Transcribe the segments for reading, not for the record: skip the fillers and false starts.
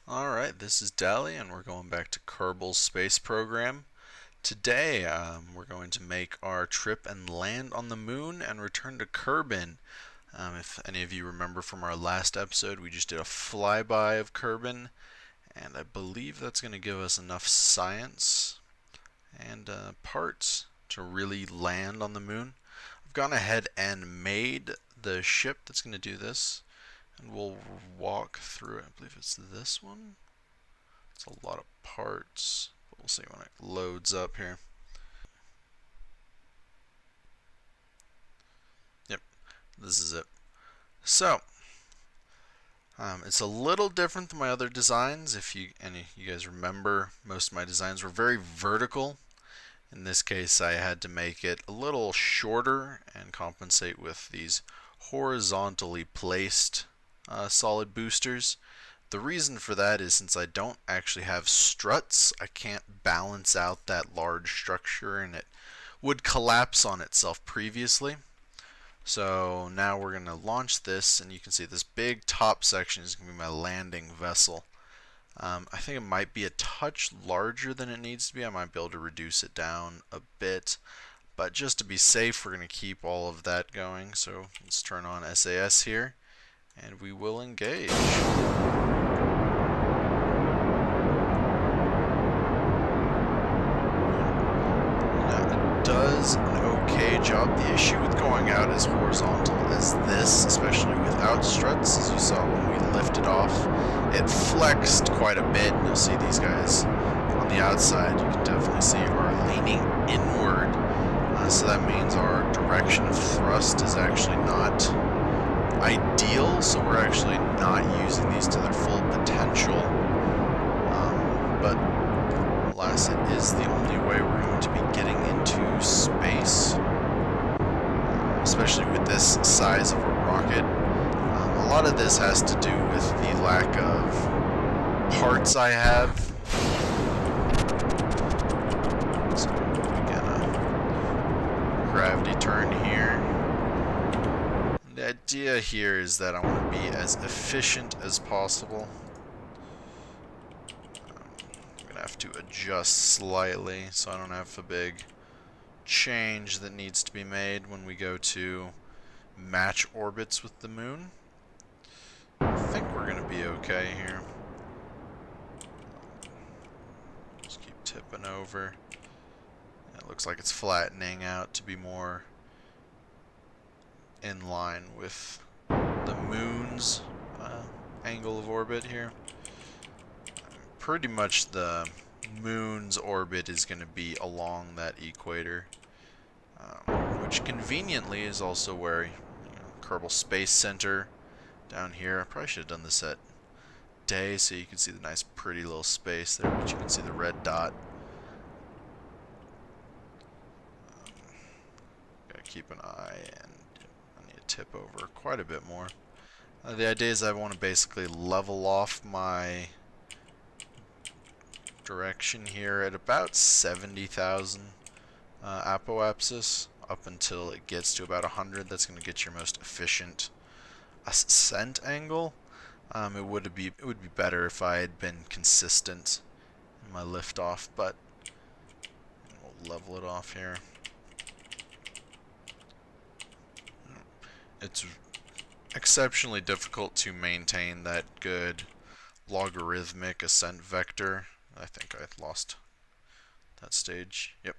Alright, this is Dally, and we're going back to Kerbal's space program. Today, we're going to make our trip and land on the moon and return to Kerbin. If any of you remember from our last episode, we just did a flyby of Kerbin, and I believe that's going to give us enough science and parts to really land on the moon. I've gone ahead and made the ship that's going to do this, and we'll walk through it. I believe it's this one. It's a lot of parts, but we'll see when it loads up here. Yep, this is it. So, it's a little different than my other designs. If any of you guys remember, most of my designs were very vertical. In this case, I had to make it a little shorter and compensate with these horizontally placed solid boosters. The reason for that is since I don't actually have struts, I can't balance out that large structure and it would collapse on itself previously. So now we're going to launch this, and you can see this big top section is going to be my landing vessel. I think it might be a touch larger than it needs to be. I might be able to reduce it down a bit. But just to be safe, we're going to keep all of that going. So let's turn on SAS here, and we will engage. Does an okay job. The issue with going out as horizontal as this, especially without struts, as you saw when we lifted off, it flexed quite a bit. And you'll see these guys on the outside, you can definitely see, are leaning inward. So that means our direction of thrust is actually not ideal, so we're actually not using these to their full potential. But alas, it is the only way we're going to be getting into space, especially with this size of a rocket. A lot of this has to do with the lack of parts I have. So again, a gravity turn here. The idea here is that I want to be as efficient as possible. Have to adjust slightly so I don't have a big change that needs to be made when we go to match orbits with the moon. I think we're going to be okay here. Just keep tipping over. It looks like it's flattening out to be more in line with the moon's angle of orbit here. Pretty much the moon's orbit is going to be along that equator, which conveniently is also where Kerbal Space Center down here. I probably should have done this at day so you can see the nice pretty little space there, but you can see the red dot. Gotta keep an eye, and I need to tip over quite a bit more. The idea is I want to basically level off my direction here at about 70,000 apoapsis up until it gets to about 100. That's going to get your most efficient ascent angle. It would be better if I had been consistent in my liftoff, but we'll level it off here. It's exceptionally difficult to maintain that good logarithmic ascent vector. I think I lost that stage. Yep.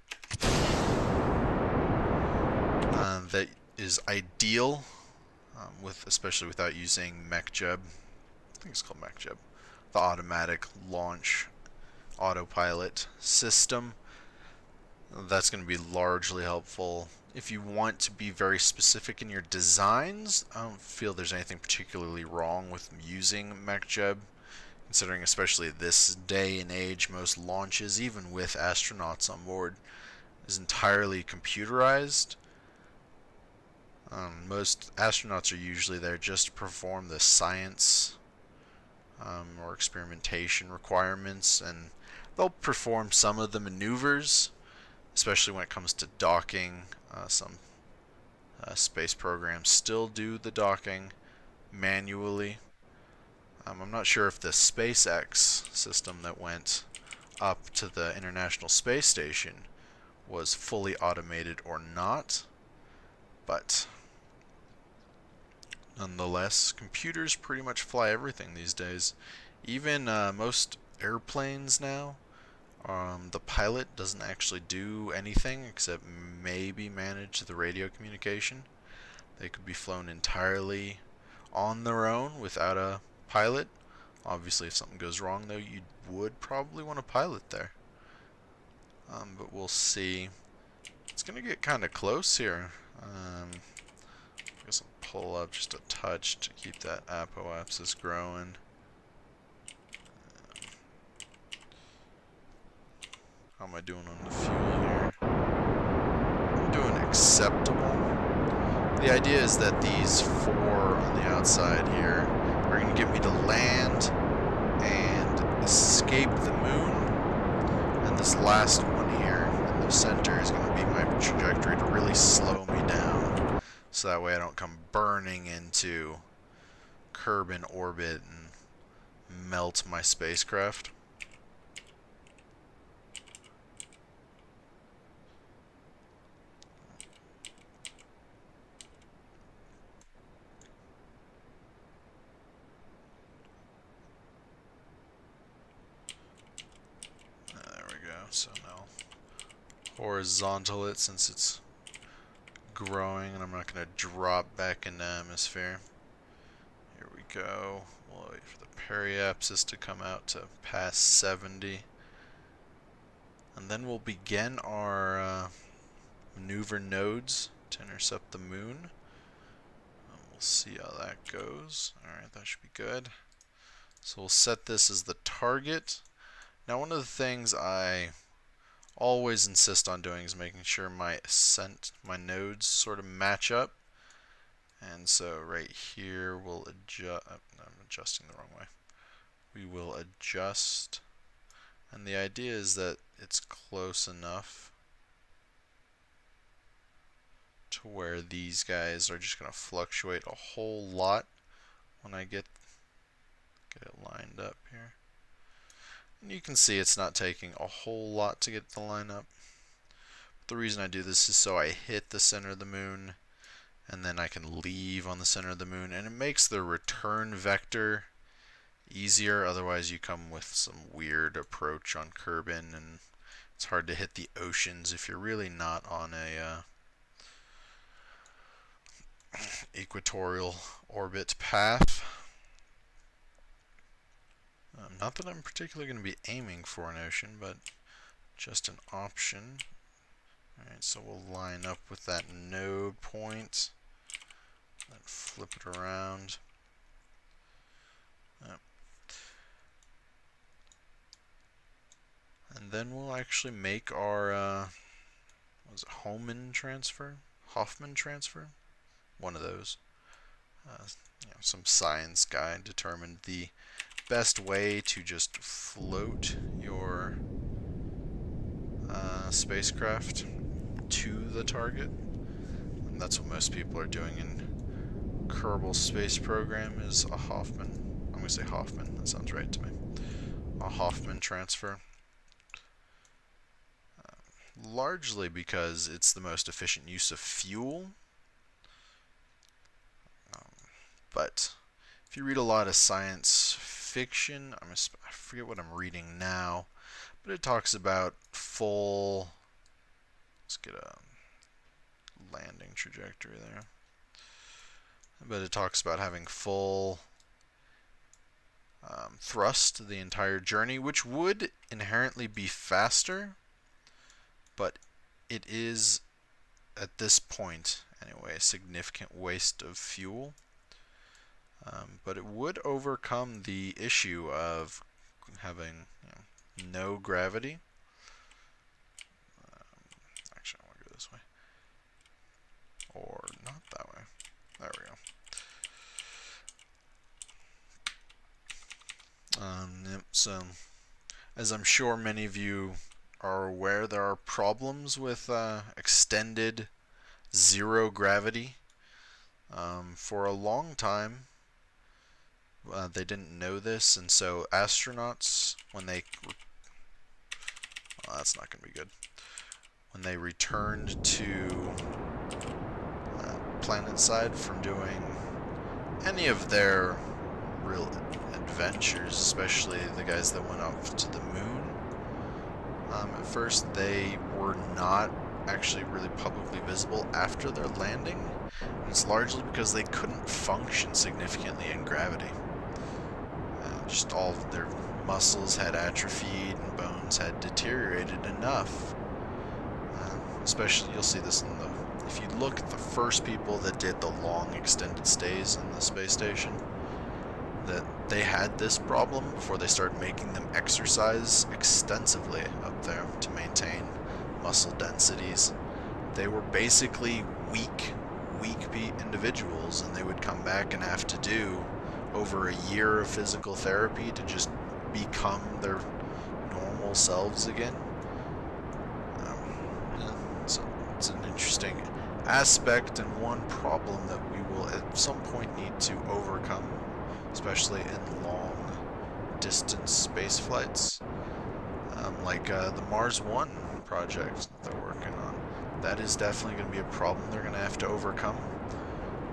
That is ideal, especially without using MechJeb. I think it's called MechJeb. The automatic launch autopilot system. That's going to be largely helpful. If you want to be very specific in your designs, I don't feel there's anything particularly wrong with using MechJeb. Considering especially this day and age, most launches, even with astronauts on board, is entirely computerized. Most astronauts are usually there just to perform the science or experimentation requirements, and they'll perform some of the maneuvers, especially when it comes to docking. Some space programs still do the docking manually. I'm not sure if the SpaceX system that went up to the International Space Station was fully automated or not, but nonetheless, computers pretty much fly everything these days. Even most airplanes now, the pilot doesn't actually do anything except maybe manage the radio communication. They could be flown entirely on their own without a pilot. Obviously, if something goes wrong, though, you would probably want a pilot there. But we'll see. It's going to get kind of close here. I guess I'll pull up just a touch to keep that apoapsis growing. How am I doing on the fuel here? I'm doing acceptable. The idea is that these 4 on the outside here are going to get me to land and escape the moon. And this last one here in the center is going to be my trajectory to really slow me down. So that way I don't come burning into Kerbal orbit and melt my spacecraft. There we go. So now horizontal it since it's growing, and I'm not going to drop back into atmosphere. Here we go. We'll wait for the periapsis to come out to past 70. And then we'll begin our maneuver nodes to intercept the moon. We'll see how that goes. Alright, that should be good. So we'll set this as the target. Now, one of the things I always insist on doing is making sure my nodes sort of match up. And so right here we'll adjust. I'm adjusting the wrong way. We will adjust, and the idea is that it's close enough to where these guys are just going to fluctuate a whole lot when I get it lined up here. And you can see it's not taking a whole lot to get the line up. But the reason I do this is so I hit the center of the moon, and then I can leave on the center of the moon, and it makes the return vector easier. Otherwise you come with some weird approach on Kerbal, and it's hard to hit the oceans if you're really not on a equatorial orbit path. Not that I'm particularly going to be aiming for an ocean, but just an option. Alright, so we'll line up with that node point, then flip it around. And then we'll actually make our, what was it, Hoffman transfer? One of those. Some science guy determined the best way to just float your spacecraft to the target. And that's what most people are doing in Kerbal Space Program, is a Hoffman. I'm going to say Hoffman, that sounds right to me. A Hoffman transfer. Largely because it's the most efficient use of fuel. But if you read a lot of science fiction, I forget what I'm reading now, but it talks about full, let's get a landing trajectory there, but it talks about having full thrust the entire journey, which would inherently be faster, but it is, at this point anyway, a significant waste of fuel. But it would overcome the issue of having no gravity. Actually, I want to go this way. Or not that way. There we go. Yep, so, as I'm sure many of you are aware, there are problems with extended zero gravity. For a long time, They didn't know this, and so astronauts, when they... Well, that's not going to be good. When they returned to planet side from doing any of their real adventures, especially the guys that went off to the moon, at first they were not actually really publicly visible after their landing. And it's largely because they couldn't function significantly in gravity. Just all of their muscles had atrophied and bones had deteriorated enough. Especially, you'll see this in the... If you look at the first people that did the long extended stays in the space station, that they had this problem before they started making them exercise extensively up there to maintain muscle densities. They were basically weak individuals, and they would come back and have to do over a year of physical therapy to just become their normal selves again. So it's an interesting aspect and one problem that we will at some point need to overcome, especially in long distance space flights, like the Mars 1 project that they're working on. That is definitely going to be a problem they're going to have to overcome.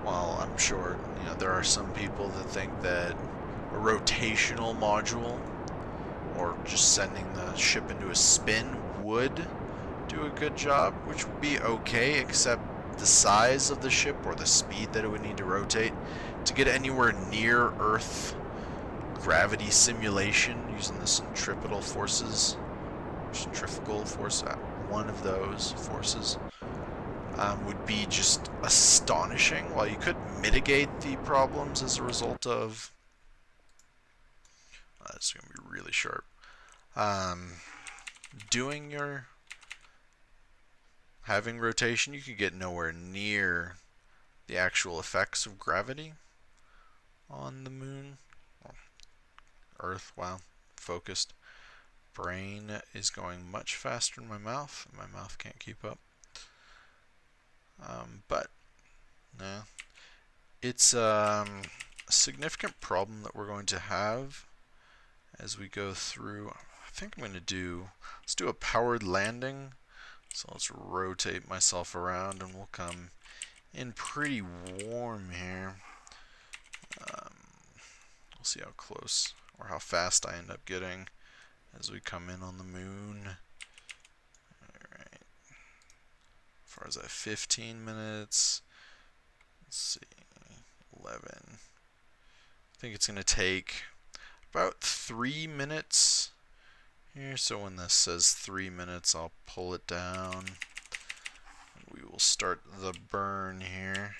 While I'm sure, there are some people that think that a rotational module, or just sending the ship into a spin, would do a good job, which would be okay, except the size of the ship or the speed that it would need to rotate to get anywhere near Earth gravity simulation using the centrifugal forces, one of those forces, would be just astonishing. While you could mitigate the problems as a result of... it's going to be really sharp. Having rotation, you could get nowhere near the actual effects of gravity on the moon. Earth, wow, focused. Brain is going much faster in my mouth, and my mouth can't keep up. But yeah, it's a significant problem that we're going to have as we go through. I think I'm going to let's do a powered landing. So let's rotate myself around, and we'll come in pretty warm here. We'll see how close or how fast I end up getting as we come in on the moon. Alright. As far as that 15 minutes, let's see, 11. I think it's going to take about 3 minutes here. So when this says 3 minutes, I'll pull it down. And we will start the burn here.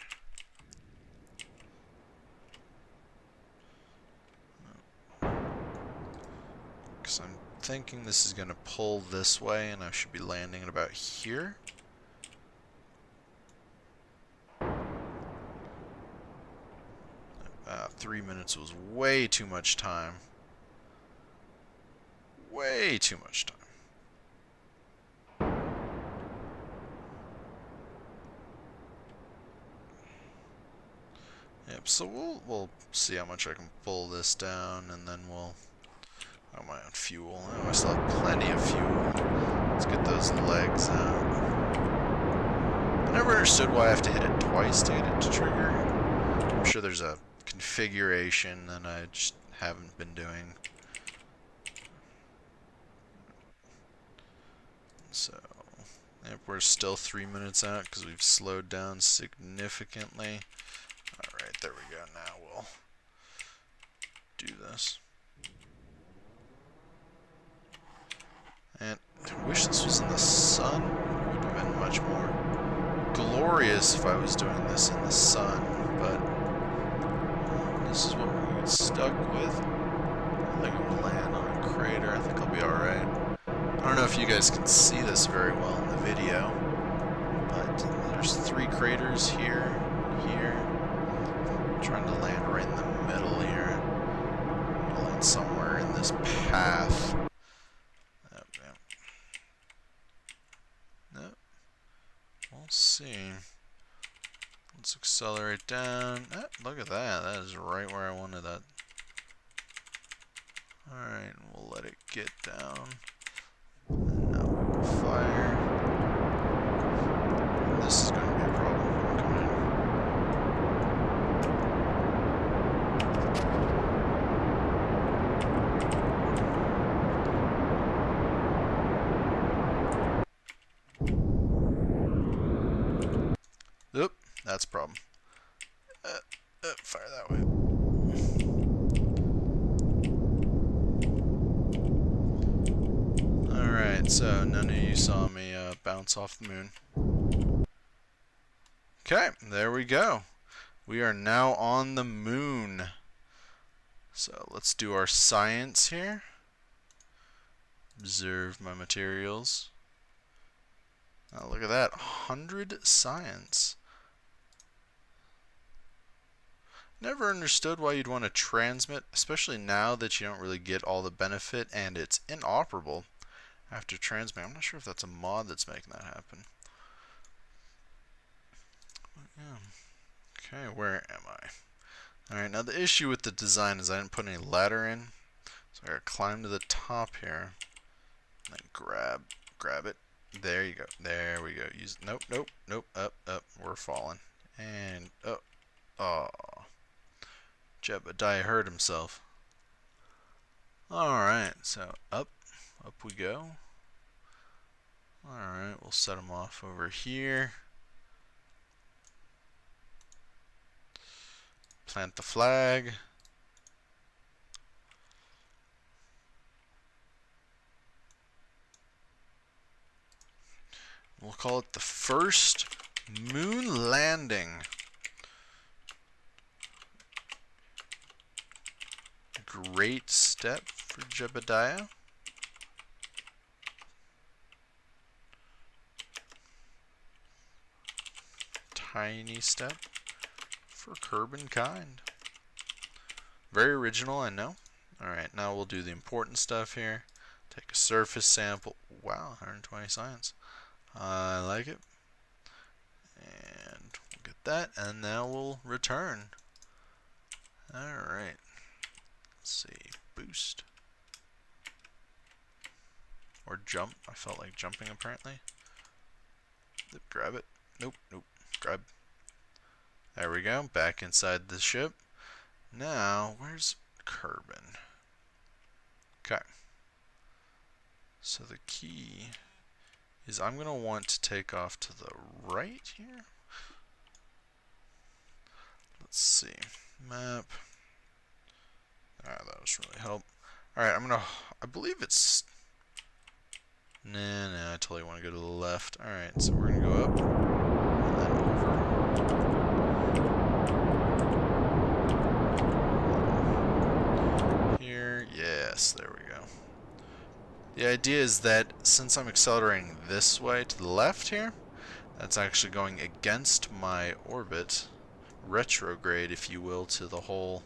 Because I'm thinking this is going to pull this way, and I should be landing at about here. 3 minutes was way too much time. Way too much time. Yep, so we'll see how much I can pull this down, and then we'll... Oh, my own fuel. I still have plenty of fuel. Let's get those legs out. I never understood why I have to hit it twice to get it to trigger. I'm sure there's a configuration that I just haven't been doing. So, yep, we're still 3 minutes out because we've slowed down significantly. Alright, there we go. Now we'll do this. And I wish this was in the sun. It would have been much more glorious if I was doing this in the sun, but this is what we're getting stuck with. I think I'm going to land on a crater. I think I'll be alright. I don't know if you guys can see this very well in the video, but there's 3 craters here, here. I'm trying to land right in the middle here. I'll land somewhere in this path. We'll see. Let's accelerate down. Look at that. That is right where I wanted that Alright, we'll let it get down. And now we'll fire. And this is going to be a problem. Come in. Oop, that's a problem. Fire that way. Alright, so none of you saw me bounce off the moon. Okay, there we go. We are now on the moon. So let's do our science here. Observe my materials. Oh, look at that, 100 science. Never understood why you'd want to transmit, especially now that you don't really get all the benefit and it's inoperable after transmit. I'm not sure if that's a mod that's making that happen. Yeah. Okay, where am I? Alright, now the issue with the design is I didn't put any ladder in. So I gotta climb to the top here. And then grab it. There you go. There we go. Use nope. Up. We're falling. And oh. Jebediah hurt himself. Alright, so up we go. Alright, we'll set him off over here. Plant the flag. We'll call it the first moon landing. Great step for Jebediah. Tiny step for Kerbal kind. Very original, I know. Alright, now we'll do the important stuff here. Take a surface sample. Wow, 120 science. I like it. And we'll get that, and now we'll return. Alright. Let's see. Boost. Or jump. I felt like jumping apparently. Grab it. Nope. Grab. There we go. Back inside the ship. Now, where's Kerbal? Okay. So the key is I'm going to want to take off to the right here. Let's see. Map. That was really help. Alright, I believe it's... Nah, I totally want to go to the left. Alright, so we're going to go up. And then over. Here, yes, there we go. The idea is that since I'm accelerating this way to the left here, that's actually going against my orbit. Retrograde, if you will, to the whole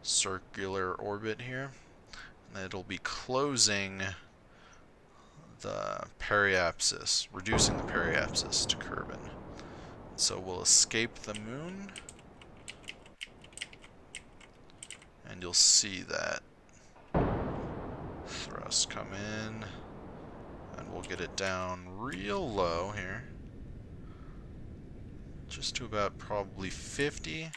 circular orbit here, and it'll be closing the periapsis, reducing the periapsis to Kerbal. So we'll escape the moon, and you'll see that thrust come in, and we'll get it down real low here, just to about probably 50.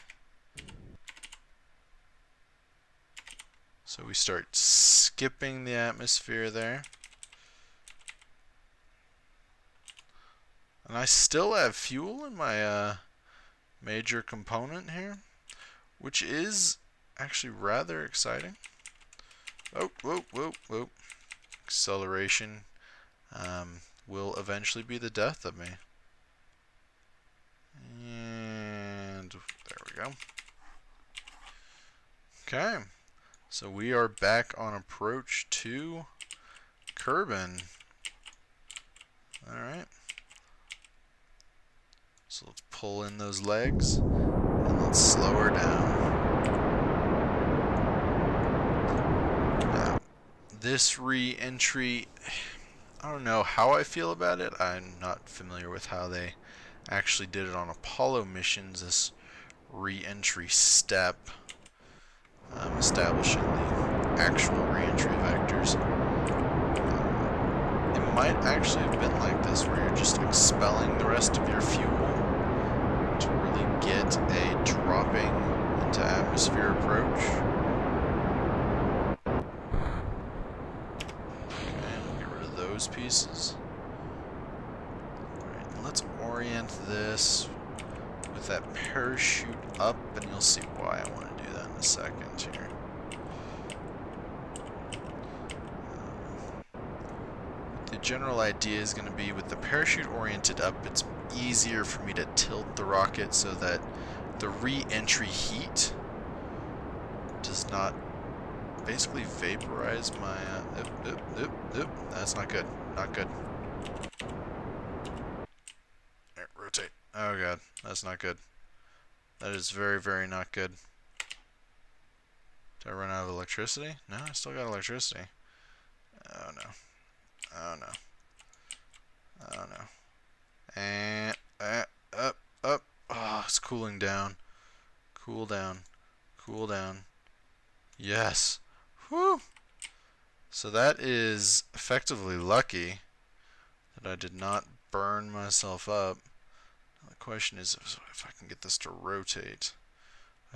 So we start skipping the atmosphere there. And I still have fuel in my major component here, which is actually rather exciting. Oh, whoa. Acceleration will eventually be the death of me. And there we go. Okay. So we are back on approach to Kerbal. Alright. So let's pull in those legs and let's slow her down. Now, this re-entry, I don't know how I feel about it. I'm not familiar with how they actually did it on Apollo missions, this re-entry step. Establishing the actual re-entry vectors. It might actually have been like this, where you're just expelling the rest of your fuel to really get a dropping into atmosphere approach. Okay, we'll get rid of those pieces. Alright, let's orient this with that parachute up, and you'll see why I want to do that in a second here. The general idea is going to be, with the parachute oriented up, it's easier for me to tilt the rocket so that the re-entry heat does not basically vaporize my... That's not good. Not good. There, rotate. Oh god, that's not good. That is very, very not good. Did I run out of electricity? No, I still got electricity. Oh no. Oh no. Oh no. And up. Oh, it's cooling down. Cool down. Cool down. Yes. Whew. So that is effectively lucky that I did not burn myself up. The question is if I can get this to rotate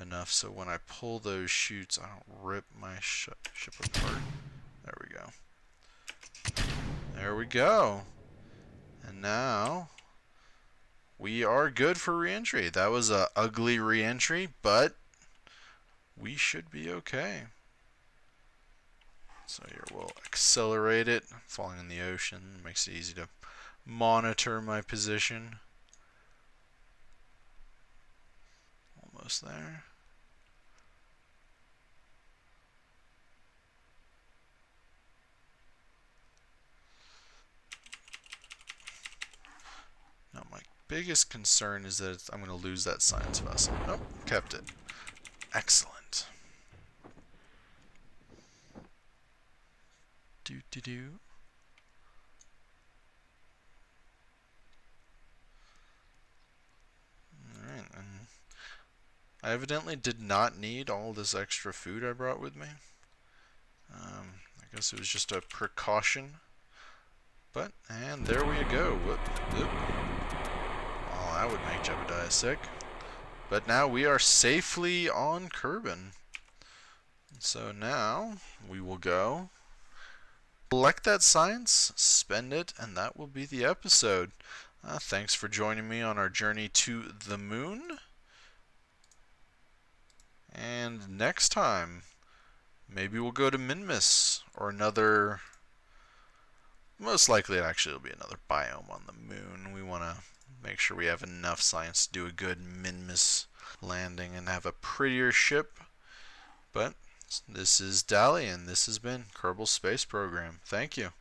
enough so when I pull those chutes I don't rip my ship apart. There we go. There we go. And now we are good for re-entry. That was a ugly re-entry, but we should be okay. So here we'll accelerate it. I'm falling in the ocean. Makes it easy to monitor my position. Almost there. Now my biggest concern is that I'm going to lose that science vessel. Oh, kept it. Excellent. Do. Alright, and I evidently did not need all this extra food I brought with me. I guess it was just a precaution. But, and there we go. Whoop. Oh, that would make Jebediah sick. But now we are safely on Kerbal. So now we will go collect that science, spend it, and that will be the episode. Thanks for joining me on our journey to the moon. And next time, maybe we'll go to Minmus, or another... Most likely, actually, it'll be another biome on the moon. We want to make sure we have enough science to do a good Minmus landing and have a prettier ship. But this is Dali, and this has been Kerbal Space Program. Thank you.